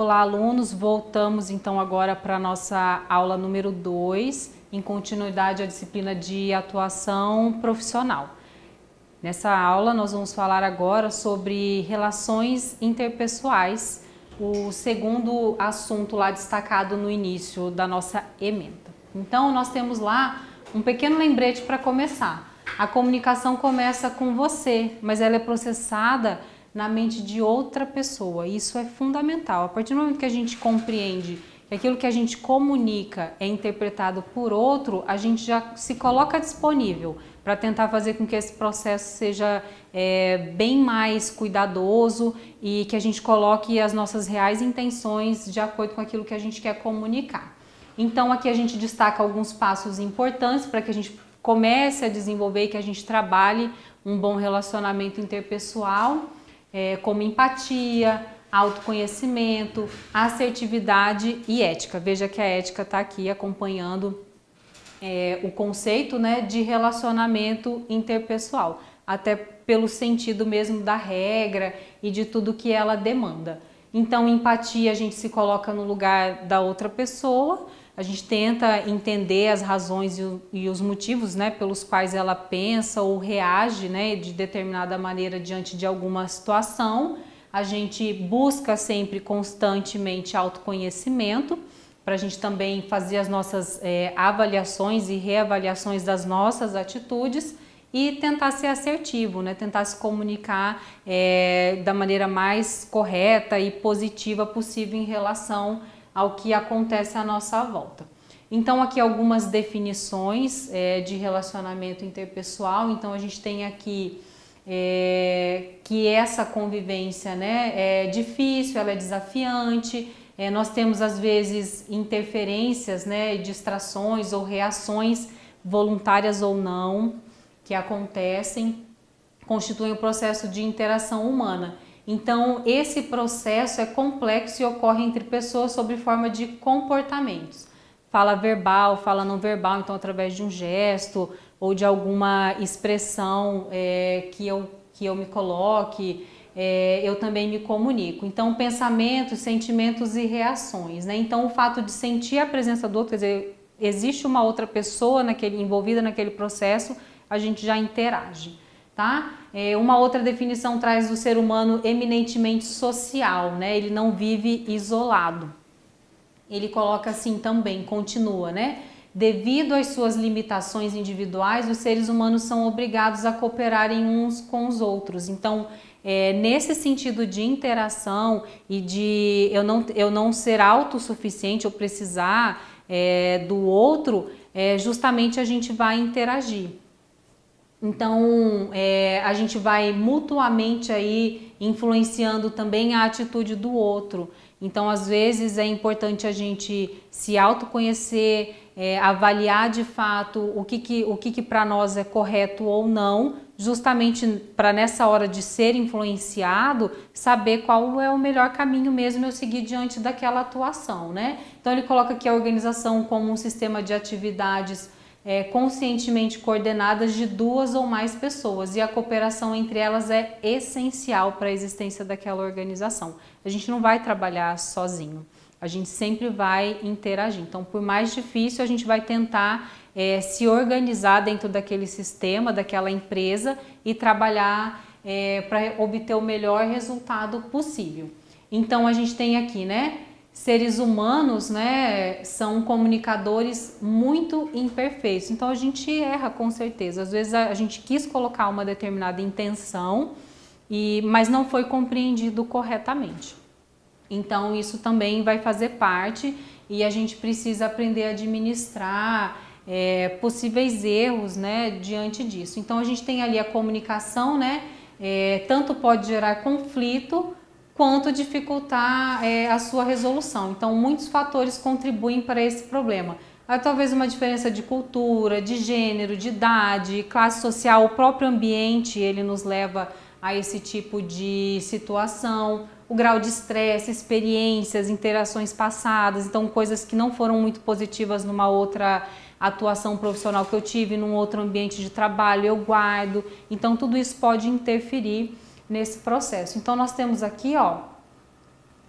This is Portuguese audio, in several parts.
Olá, alunos! Voltamos então agora para a nossa aula número 2, em continuidade à disciplina de atuação profissional. Nessa aula nós vamos falar agora sobre relações interpessoais, o segundo assunto lá destacado no início da nossa ementa. Então nós temos lá um pequeno lembrete para começar. A comunicação começa com você, mas ela é processada na mente de outra pessoa. Isso é fundamental. A partir do momento que a gente compreende que aquilo que a gente comunica é interpretado por outro, a gente já se coloca disponível para tentar fazer com que esse processo seja bem mais cuidadoso e que a gente coloque as nossas reais intenções de acordo com aquilo que a gente quer comunicar. Então aqui a gente destaca alguns passos importantes para que a gente comece a desenvolver e que a gente trabalhe um bom relacionamento interpessoal, como empatia, autoconhecimento, assertividade e ética. Veja que a ética está aqui acompanhando o conceito, né, de relacionamento interpessoal, até pelo sentido mesmo da regra e de tudo que ela demanda. Então, empatia, a gente se coloca no lugar da outra pessoa, a gente tenta entender as razões e os motivos, né, pelos quais ela pensa ou reage, né, de determinada maneira diante de alguma situação. A gente busca sempre constantemente autoconhecimento, para a gente também fazer as nossas avaliações e reavaliações das nossas atitudes e tentar ser assertivo, né? Tentar se comunicar da maneira mais correta e positiva possível em relação ao que acontece à nossa volta. Então aqui algumas definições de relacionamento interpessoal. Então a gente tem aqui que essa convivência, né, é difícil, ela é desafiante. Nós temos às vezes interferências, né, distrações ou reações voluntárias ou não que acontecem, constituem o processo de interação humana. Então esse processo é complexo e ocorre entre pessoas sob forma de comportamentos. Fala verbal, fala não verbal, então através de um gesto ou de alguma expressão que eu me coloque, eu também me comunico. Então, pensamentos, sentimentos e reações, né? Então, o fato de sentir a presença do outro, quer dizer, existe uma outra pessoa envolvida naquele processo, a gente já interage, tá? Uma outra definição traz o ser humano eminentemente social, né? Ele não vive isolado. Ele coloca assim também, continua, né? Devido às suas limitações individuais, os seres humanos são obrigados a cooperarem uns com os outros. Então, nesse sentido de interação e de eu não ser autossuficiente ou precisar do outro, justamente a gente vai interagir. Então, a gente vai mutuamente aí influenciando também a atitude do outro. Então, às vezes é importante a gente se autoconhecer, avaliar de fato o que para nós é correto ou não, justamente para nessa hora de ser influenciado, saber qual é o melhor caminho mesmo eu seguir diante daquela atuação, né? Então ele coloca aqui a organização como um sistema de atividades conscientemente coordenadas de duas ou mais pessoas, e a cooperação entre elas é essencial para a existência daquela organização. A gente não vai trabalhar sozinho, a gente sempre vai interagir. Então, por mais difícil, a gente vai tentar se organizar dentro daquele sistema, daquela empresa e trabalhar para obter o melhor resultado possível. Então, a gente tem aqui, né? Seres humanos, né, são comunicadores muito imperfeitos, então a gente erra com certeza. Às vezes a gente quis colocar uma determinada intenção, mas não foi compreendido corretamente. Então isso também vai fazer parte e a gente precisa aprender a administrar possíveis erros, né, diante disso. Então a gente tem ali a comunicação, né, tanto pode gerar conflito, quanto dificultar a sua resolução. Então, muitos fatores contribuem para esse problema. Talvez uma diferença de cultura, de gênero, de idade, classe social, o próprio ambiente, ele nos leva a esse tipo de situação, o grau de estresse, experiências, interações passadas, então coisas que não foram muito positivas numa outra atuação profissional que eu tive, num outro ambiente de trabalho, eu guardo. Então, tudo isso pode interferir nesse processo. Então nós temos aqui, ó,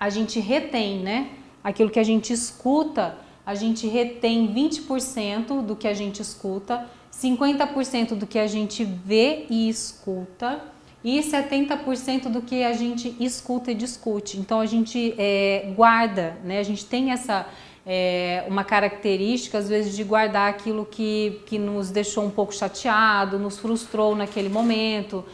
a gente retém, né? Aquilo que a gente escuta, a gente retém 20% do que a gente escuta, 50% do que a gente vê e escuta e 70% do que a gente escuta e discute. Então a gente guarda, né? A gente tem essa uma característica às vezes de guardar aquilo que nos deixou um pouco chateado, nos frustrou naquele momento,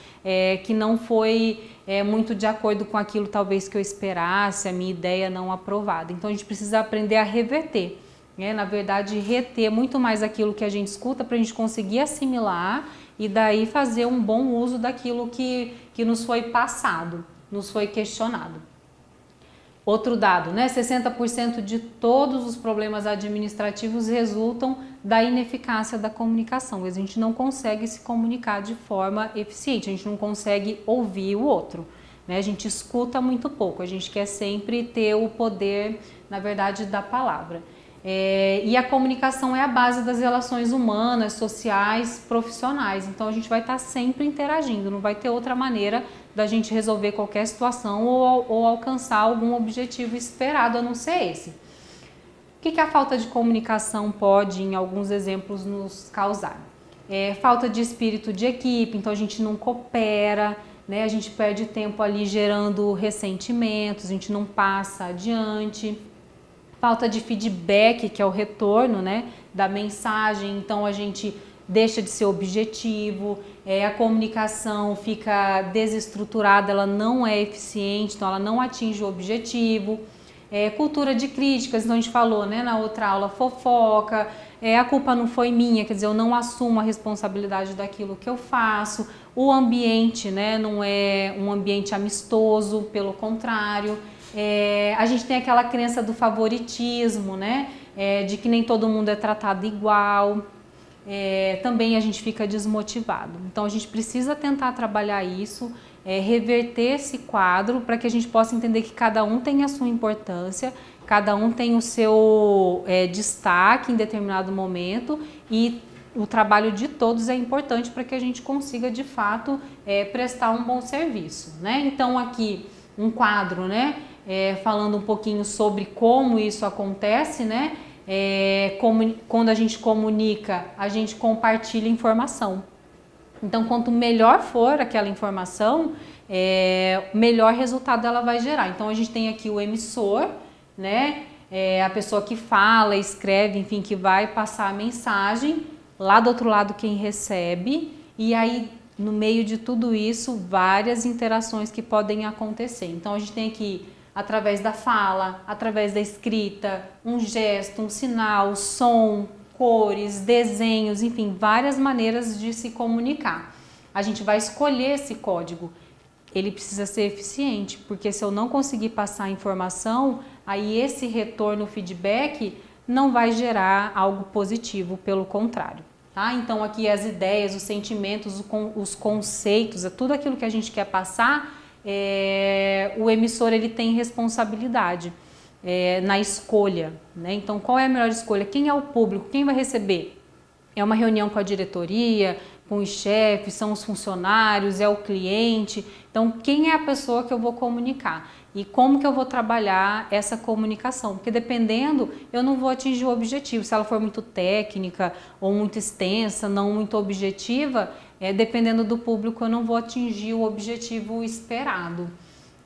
que não foi muito de acordo com aquilo talvez que eu esperasse, a minha ideia não aprovada. Então a gente precisa aprender a reverter, né? Na verdade, reter muito mais aquilo que a gente escuta para a gente conseguir assimilar e daí fazer um bom uso daquilo que nos foi passado, nos foi questionado. Outro dado, né? 60% de todos os problemas administrativos resultam da ineficácia da comunicação. A gente não consegue se comunicar de forma eficiente, a gente não consegue ouvir o outro, né? A gente escuta muito pouco, a gente quer sempre ter o poder, na verdade, da palavra. E a comunicação é a base das relações humanas, sociais, profissionais. Então a gente vai estar sempre interagindo, não vai ter outra maneira da gente resolver qualquer situação ou alcançar algum objetivo esperado a não ser esse. O que a falta de comunicação pode, em alguns exemplos, nos causar? Falta de espírito de equipe, então a gente não coopera, né? A gente perde tempo ali gerando ressentimentos, a gente não passa adiante. Falta de feedback, que é o retorno, né, da mensagem, então a gente deixa de ser objetivo, a comunicação fica desestruturada, ela não é eficiente, então ela não atinge o objetivo. Cultura de críticas, então a gente falou, né, na outra aula, fofoca, a culpa não foi minha, quer dizer, eu não assumo a responsabilidade daquilo que eu faço. O ambiente, né, não é um ambiente amistoso, pelo contrário. A gente tem aquela crença do favoritismo, né? De que nem todo mundo é tratado igual. Também a gente fica desmotivado. Então a gente precisa tentar trabalhar isso, reverter esse quadro para que a gente possa entender que cada um tem a sua importância, cada um tem o seu destaque em determinado momento e o trabalho de todos é importante para que a gente consiga de fato prestar um bom serviço, né? Então aqui um quadro, né? Falando um pouquinho sobre como isso acontece, né? Quando a gente comunica, a gente compartilha informação. Então, quanto melhor for aquela informação, melhor resultado ela vai gerar. Então, a gente tem aqui o emissor, né? A pessoa que fala, escreve, enfim, que vai passar a mensagem. Lá do outro lado, quem recebe. E aí, no meio de tudo isso, várias interações que podem acontecer. Então, a gente tem aqui através da fala, através da escrita, um gesto, um sinal, som, cores, desenhos, enfim, várias maneiras de se comunicar. A gente vai escolher esse código. Ele precisa ser eficiente, porque se eu não conseguir passar a informação, aí esse retorno, feedback, não vai gerar algo positivo, pelo contrário. Tá? Então aqui as ideias, os sentimentos, os conceitos, tudo aquilo que a gente quer passar, o emissor ele tem responsabilidade na escolha, né? Então qual é a melhor escolha? Quem é o público? Quem vai receber? É uma reunião com a diretoria, com os chefes, são os funcionários, é o cliente? Então quem é a pessoa que eu vou comunicar? E como que eu vou trabalhar essa comunicação? Porque dependendo, eu não vou atingir o objetivo. Se ela for muito técnica ou muito extensa, não muito objetiva, dependendo do público, eu não vou atingir o objetivo esperado.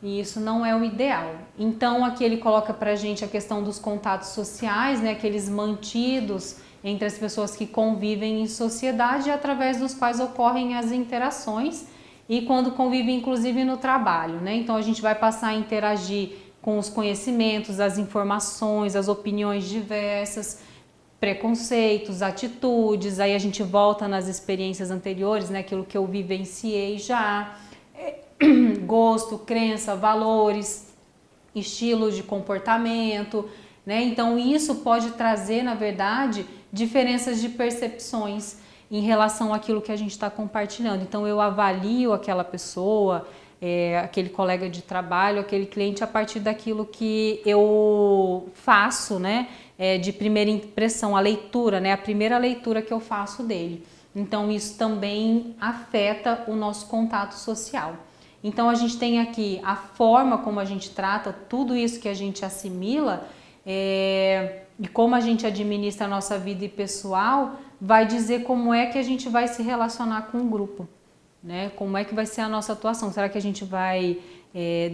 E isso não é o ideal. Então, aqui ele coloca pra gente a questão dos contatos sociais, né? Aqueles mantidos entre as pessoas que convivem em sociedade, através dos quais ocorrem as interações e quando convivem, inclusive, no trabalho, né? Então, a gente vai passar a interagir com os conhecimentos, as informações, as opiniões diversas, preconceitos, atitudes, aí a gente volta nas experiências anteriores, né, aquilo que eu vivenciei já, gosto, crença, valores, estilos de comportamento, né? Então isso pode trazer, na verdade, diferenças de percepções em relação àquilo que a gente está compartilhando. Então eu avalio aquela pessoa, aquele colega de trabalho, aquele cliente a partir daquilo que eu faço, né? De primeira impressão, a leitura, né? A primeira leitura que eu faço dele. Então isso também afeta o nosso contato social. Então a gente tem aqui a forma como a gente trata tudo isso que a gente assimila e como a gente administra a nossa vida pessoal, vai dizer como é que a gente vai se relacionar com o grupo, né? Como é que vai ser a nossa atuação? Será que a gente vai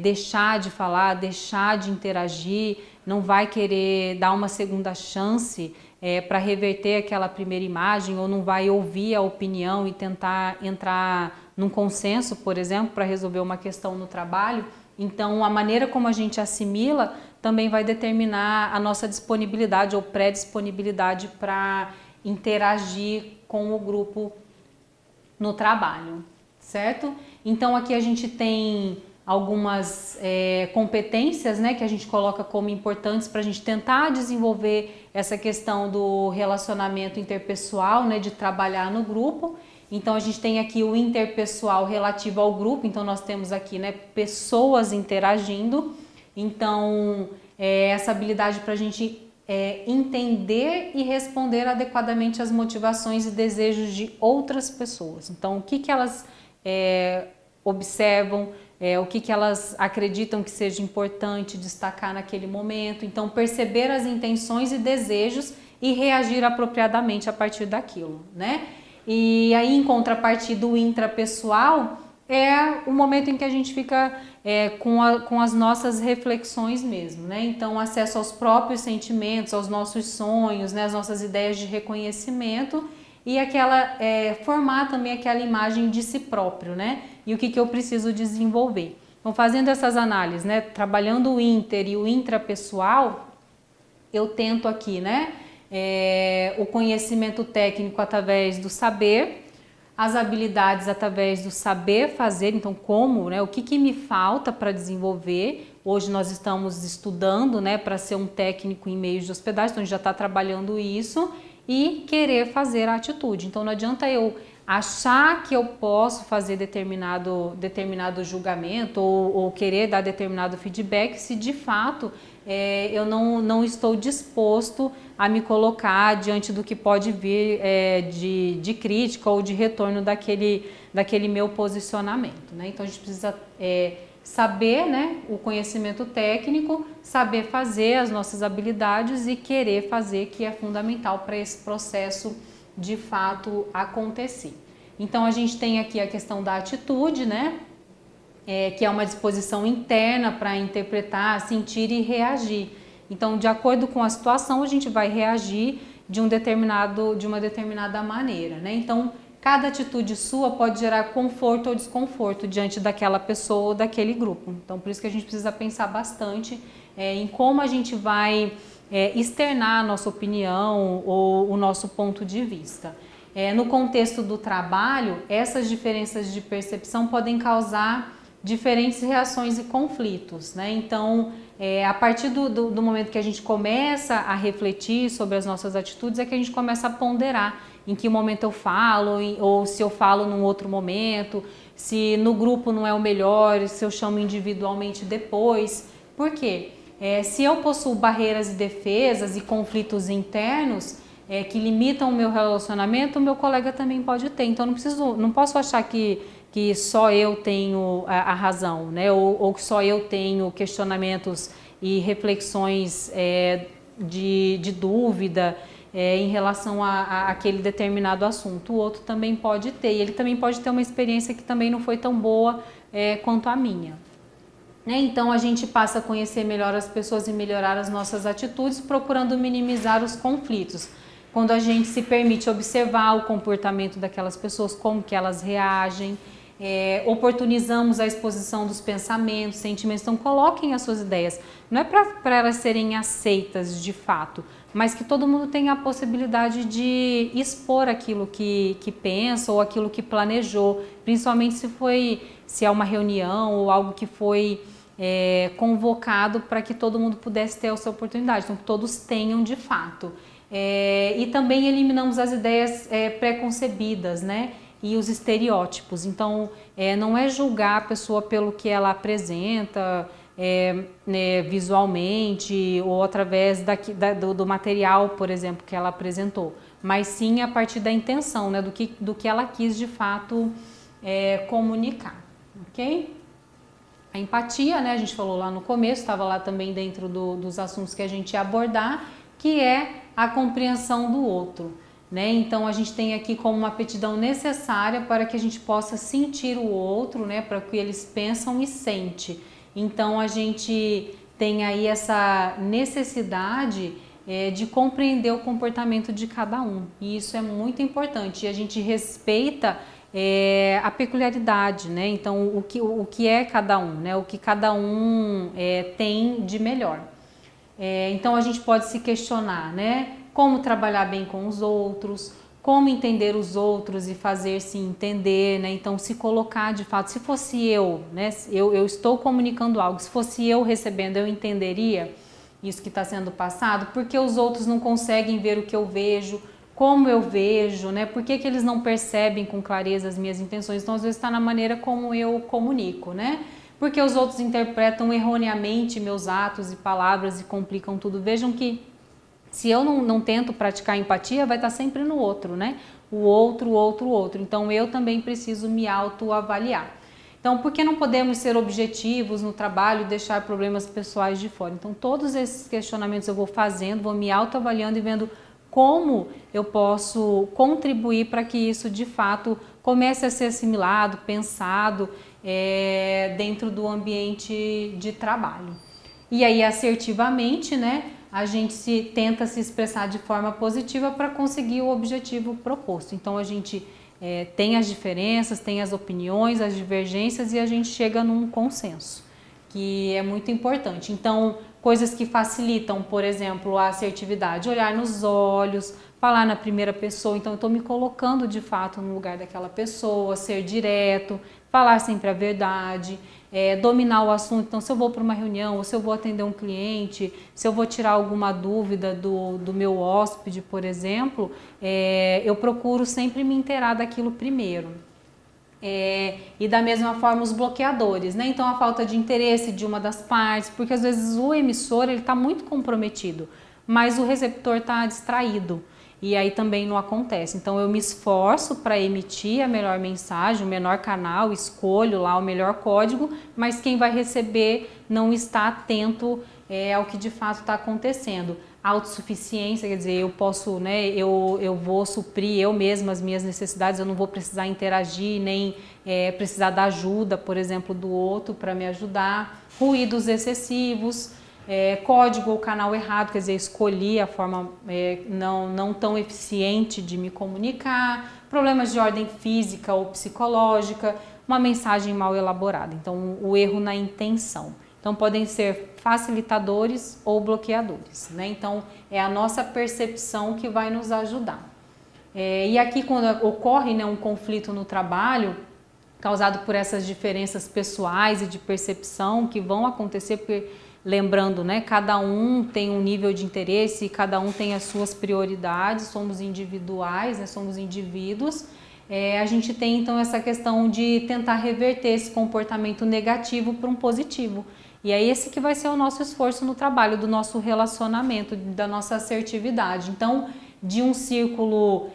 deixar de falar, deixar de interagir, não vai querer dar uma segunda chance para reverter aquela primeira imagem, ou não vai ouvir a opinião e tentar entrar num consenso, por exemplo, para resolver uma questão no trabalho? Então, a maneira como a gente assimila também vai determinar a nossa disponibilidade ou pré-disponibilidade para interagir com o grupo no trabalho, certo? Então, aqui a gente tem algumas competências, né, que a gente coloca como importantes para a gente tentar desenvolver essa questão do relacionamento interpessoal, né, de trabalhar no grupo. Então a gente tem aqui o interpessoal relativo ao grupo, então nós temos aqui, né, pessoas interagindo. Então essa habilidade para a gente entender e responder adequadamente às motivações e desejos de outras pessoas. Então o que elas observam, o que elas acreditam que seja importante destacar naquele momento. Então, perceber as intenções e desejos e reagir apropriadamente a partir daquilo, né? E aí, em contrapartida, o intrapessoal é o momento em que a gente fica com as nossas reflexões mesmo, né? Então, acesso aos próprios sentimentos, aos nossos sonhos, né? As nossas ideias de reconhecimento e formar também aquela imagem de si próprio, né? E o que eu preciso desenvolver. Então, fazendo essas análises, né? Trabalhando o inter e o intrapessoal, eu tento aqui, né? O conhecimento técnico através do saber, as habilidades através do saber fazer, então como, né? O que me falta para desenvolver. Hoje nós estamos estudando, né? Para ser um técnico em meios de hospedagem, então a gente já está trabalhando isso. E querer fazer a atitude. Então não adianta eu achar que eu posso fazer determinado julgamento ou querer dar determinado feedback se de fato eu não estou disposto a me colocar diante do que pode vir de crítica ou de retorno daquele meu posicionamento, né? Então a gente precisa saber, né, o conhecimento técnico, saber fazer as nossas habilidades e querer fazer, que é fundamental para esse processo de fato acontecer. Então a gente tem aqui a questão da atitude, né, que é uma disposição interna para interpretar, sentir e reagir. Então, de acordo com a situação, a gente vai reagir de uma determinada maneira, né? Então, cada atitude sua pode gerar conforto ou desconforto diante daquela pessoa ou daquele grupo. Então, por isso que a gente precisa pensar bastante em como a gente vai externar a nossa opinião ou o nosso ponto de vista. No contexto do trabalho, essas diferenças de percepção podem causar diferentes reações e conflitos, né? Então, a partir do momento que a gente começa a refletir sobre as nossas atitudes, é que a gente começa a ponderar em que momento eu falo, ou se eu falo num outro momento, se no grupo não é o melhor, se eu chamo individualmente depois. Por quê? Se eu possuo barreiras e defesas e conflitos internos que limitam o meu relacionamento, o meu colega também pode ter. Então não posso achar que só eu tenho a razão, né? Ou que só eu tenho questionamentos e reflexões de dúvida em relação a aquele determinado assunto. O outro também pode ter, e ele também pode ter uma experiência que também não foi tão boa quanto a minha. Então a gente passa a conhecer melhor as pessoas e melhorar as nossas atitudes, procurando minimizar os conflitos. Quando a gente se permite observar o comportamento daquelas pessoas, como que elas reagem, oportunizamos a exposição dos pensamentos, sentimentos. Então coloquem as suas ideias, não é para elas serem aceitas de fato, mas que todo mundo tenha a possibilidade de expor aquilo que pensa ou aquilo que planejou, principalmente se é uma reunião ou algo que foi convocado para que todo mundo pudesse ter a sua oportunidade, então que todos tenham de fato. E também eliminamos as ideias pré-concebidas, né? E os estereótipos. Então, não é julgar a pessoa pelo que ela apresenta visualmente ou através do material, por exemplo, que ela apresentou, mas sim a partir da intenção, né? Do que ela quis de fato comunicar, ok? A empatia, né, a gente falou lá no começo, estava lá também dentro dos assuntos que a gente ia abordar, que é a compreensão do outro, né? Então a gente tem aqui como uma aptidão necessária para que a gente possa sentir o outro, né, para o que eles pensam e sente. Então a gente tem aí essa necessidade de compreender o comportamento de cada um, e isso é muito importante. E a gente respeita a peculiaridade, né? Então o que é cada um, né? O que cada um tem de melhor. Então a gente pode se questionar, né? Como trabalhar bem com os outros, como entender os outros e fazer-se entender, né? Então se colocar de fato, se fosse eu, né? Eu estou comunicando algo, se fosse eu recebendo, eu entenderia isso que está sendo passado, porque os outros não conseguem ver o que eu vejo, como eu vejo, né? Por que eles não percebem com clareza as minhas intenções? Então, às vezes está na maneira como eu comunico, né? Porque os outros interpretam erroneamente meus atos e palavras e complicam tudo. Vejam que se eu não tento praticar empatia, vai estar sempre no outro, né? O outro, o outro, o outro. Então, eu também preciso me autoavaliar. Então, por que não podemos ser objetivos no trabalho e deixar problemas pessoais de fora? Então, todos esses questionamentos eu vou fazendo, vou me autoavaliando e vendo como eu posso contribuir para que isso de fato comece a ser assimilado, pensado dentro do ambiente de trabalho. E aí assertivamente, né, a gente tenta se expressar de forma positiva para conseguir o objetivo proposto. Então a gente tem as diferenças, tem as opiniões, as divergências e a gente chega num consenso, que é muito importante. Então, coisas que facilitam, por exemplo, a assertividade, olhar nos olhos, falar na primeira pessoa, então eu estou me colocando de fato no lugar daquela pessoa, ser direto, falar sempre a verdade, dominar o assunto. Então, se eu vou para uma reunião, ou se eu vou atender um cliente, se eu vou tirar alguma dúvida do meu hóspede, por exemplo, eu procuro sempre me inteirar daquilo primeiro. E da mesma forma os bloqueadores, né? Então a falta de interesse de uma das partes, porque às vezes o emissor ele está muito comprometido, mas o receptor está distraído e aí também não acontece. Então eu me esforço para emitir a melhor mensagem, o menor canal, escolho lá o melhor código, mas quem vai receber não está atento ao que de fato está acontecendo. Autossuficiência, quer dizer, eu posso, né, eu vou suprir eu mesma as minhas necessidades, eu não vou precisar interagir, nem precisar da ajuda, por exemplo, do outro para me ajudar. Ruídos excessivos, código ou canal errado, quer dizer, escolhi a forma não tão eficiente de me comunicar, problemas de ordem física ou psicológica, uma mensagem mal elaborada. Então, o erro na intenção. Então, podem ser facilitadores ou bloqueadores, né? Então, é a nossa percepção que vai nos ajudar. E aqui, quando ocorre, né, um conflito no trabalho, causado por essas diferenças pessoais e de percepção que vão acontecer, porque, lembrando, né, cada um tem um nível de interesse, cada um tem as suas prioridades, somos individuais, né, somos indivíduos. A gente tem, então, essa questão de tentar reverter esse comportamento negativo para um positivo. E é esse que vai ser o nosso esforço no trabalho, do nosso relacionamento, da nossa assertividade. Então, de um círculo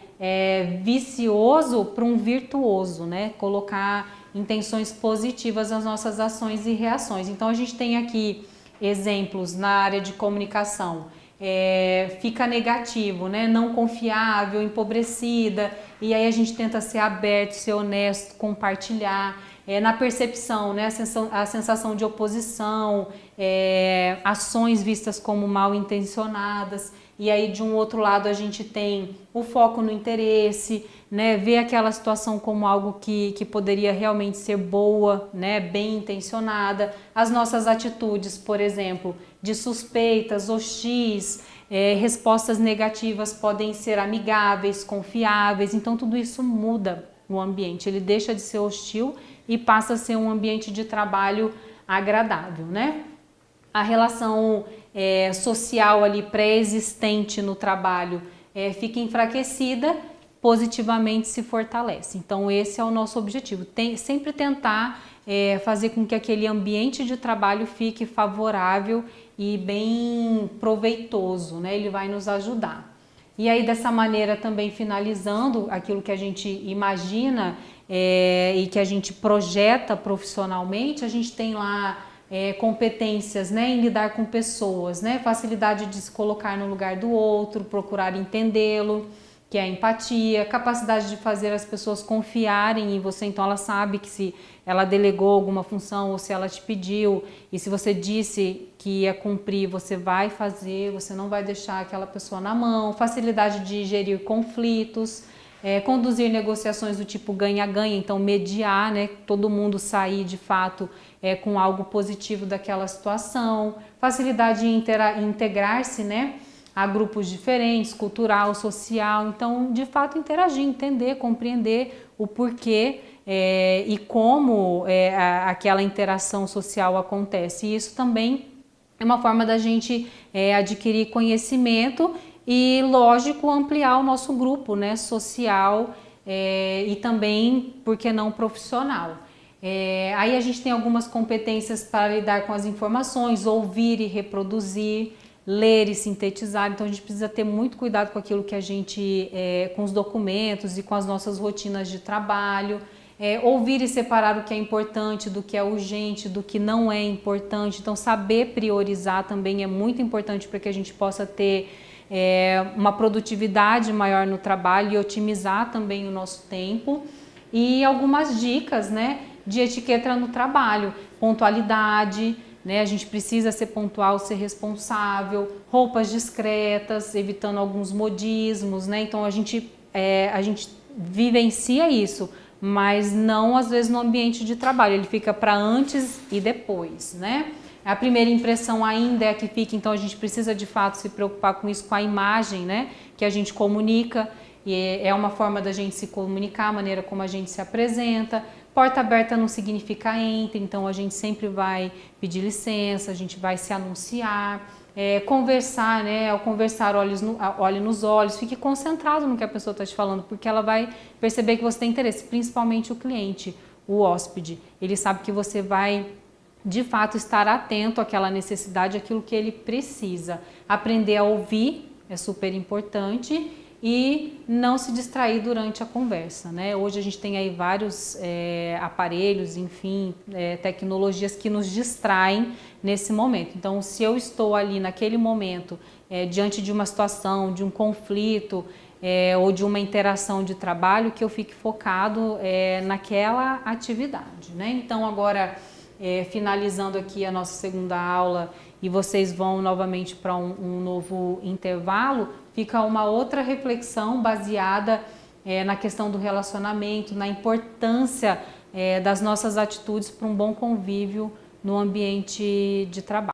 vicioso para um virtuoso, né? Colocar intenções positivas nas nossas ações e reações. Então, a gente tem aqui exemplos na área de comunicação. Fica negativo, né? Não confiável, empobrecida, e aí a gente tenta ser aberto, ser honesto, compartilhar. Na percepção, né? A sensação de oposição, ações vistas como mal intencionadas, e aí de um outro lado a gente tem o foco no interesse, né? Ver aquela situação como algo que poderia realmente ser boa, né? Bem intencionada. As nossas atitudes, por exemplo, de suspeitas, hostis, respostas negativas podem ser amigáveis, confiáveis, então tudo isso muda o ambiente, ele deixa de ser hostil e passa a ser um ambiente de trabalho agradável, né? A relação social ali pré-existente no trabalho fica enfraquecida, positivamente se fortalece. Então esse é o nosso objetivo, sempre tentar fazer com que aquele ambiente de trabalho fique favorável e bem proveitoso, né? Ele vai nos ajudar. E aí dessa maneira também finalizando aquilo que a gente imagina e que a gente projeta profissionalmente, a gente tem lá competências, né, em lidar com pessoas, né, facilidade de se colocar no lugar do outro, procurar entendê-lo, que é a empatia, capacidade de fazer as pessoas confiarem em você, então ela sabe que se ela delegou alguma função ou se ela te pediu e se você disse que ia cumprir, você vai fazer, você não vai deixar aquela pessoa na mão, facilidade de gerir conflitos, conduzir negociações do tipo ganha-ganha, então mediar, né, todo mundo sair de fato com algo positivo daquela situação, facilidade em integrar-se, né, a grupos diferentes, cultural, social, então de fato interagir, entender, compreender o porquê e como aquela interação social acontece. E isso também é uma forma da gente adquirir conhecimento e, lógico, ampliar o nosso grupo, né, social e também, por que não, profissional. Aí a gente tem algumas competências para lidar com as informações, ouvir e reproduzir, ler e sintetizar, então a gente precisa ter muito cuidado com aquilo que a gente, com os documentos e com as nossas rotinas de trabalho, ouvir e separar o que é importante do que é urgente, do que não é importante, então saber priorizar também é muito importante para que a gente possa ter uma produtividade maior no trabalho e otimizar também o nosso tempo. E algumas dicas, né, de etiqueta no trabalho, pontualidade, né, a gente precisa ser pontual, ser responsável, roupas discretas, evitando alguns modismos, né, então a gente vivencia isso, mas não às vezes no ambiente de trabalho, ele fica para antes e depois, né. A primeira impressão ainda é a que fica, então a gente precisa de fato se preocupar com isso, com a imagem, né, que a gente comunica, e é uma forma da gente se comunicar, a maneira como a gente se apresenta. Porta aberta não significa entre, então a gente sempre vai pedir licença, a gente vai se anunciar, conversar, né? Ao conversar, olhe nos olhos, fique concentrado no que a pessoa está te falando, porque ela vai perceber que você tem interesse, principalmente o cliente, o hóspede. Ele sabe que você vai de fato estar atento àquela necessidade, àquilo que ele precisa. Aprender a ouvir é super importante e não se distrair durante a conversa, né? Hoje a gente tem aí vários aparelhos, enfim, tecnologias que nos distraem nesse momento. Então, se eu estou ali naquele momento, diante de uma situação, de um conflito ou de uma interação de trabalho, que eu fique focado naquela atividade, né? Então, agora, finalizando aqui a nossa segunda aula e vocês vão novamente para um novo intervalo, fica uma outra reflexão baseada na questão do relacionamento, na importância das nossas atitudes para um bom convívio no ambiente de trabalho.